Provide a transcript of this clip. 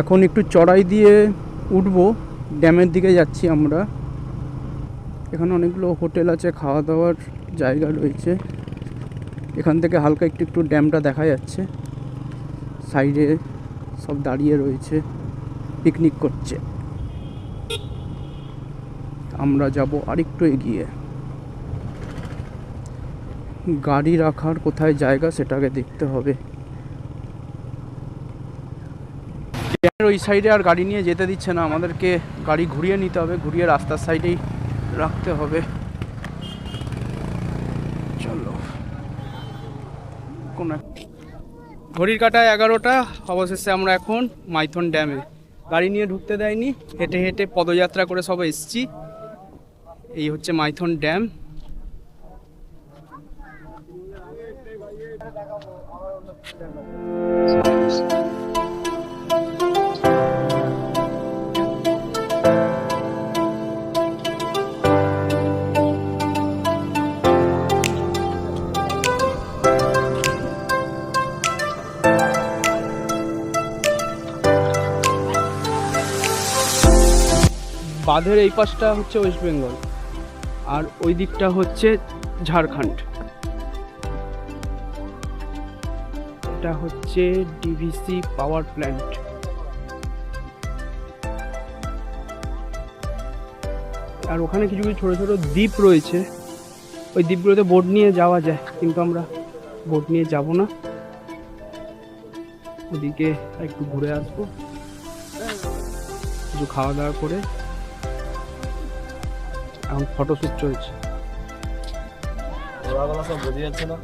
এখন একটু চড়াই দিয়ে উঠবো, ড্যামের দিকে যাচ্ছি আমরা। এখানে অনেকগুলো হোটেল আছে, খাওয়া দাওয়ার জায়গা রয়েছে। এখান থেকে হালকা একটু একটু ড্যামটা দেখা যাচ্ছে। সাইডে সব দাঁড়িয়ে রয়েছে, পিকনিক করছে। আমরা যাব আরেকটু এগিয়ে। গাড়ি রাখার কোথায় জায়গা সেটাকে দেখতে হবে। ওই সাইডে আর গাড়ি নিয়ে যেতে দিচ্ছে না আমাদেরকে, গাড়ি ঘুরিয়ে নিতে হবে, ঘুরিয়ে রাস্তার সাইডেই রাখতে হবে। চলো, কোন ঘড়ির কাঁটায় 11টা। অবশেষে আমরা এখন মাইথন ড্যামে। গাড়ি নিয়ে ঢুকতে দেয়নি, হেঁটে হেঁটে পদযাত্রা করে সব এসছি। এই হচ্ছে মাইথন ড্যাম। বাঁধের এই পাশটা হচ্ছে ওয়েস্ট বেঙ্গল, আর ওই দিকটা হচ্ছে ঝাড়খণ্ড। এটা হচ্ছে ডিভিসি পাওয়ার প্ল্যান্ট। আর ওখানে কিছু কিছু ছোট ছোট দ্বীপ রয়েছে, ওই দ্বীপগুলোতে বোট নিয়ে যাওয়া যায়, কিন্তু আমরা বোট নিয়ে যাব না। ওদিকে একটু ঘুরে আসবো, কিছু খাওয়া দাওয়া করে। এখন ফটোশ্যুট চলছে। ওরা সব বুঝে যাচ্ছে না।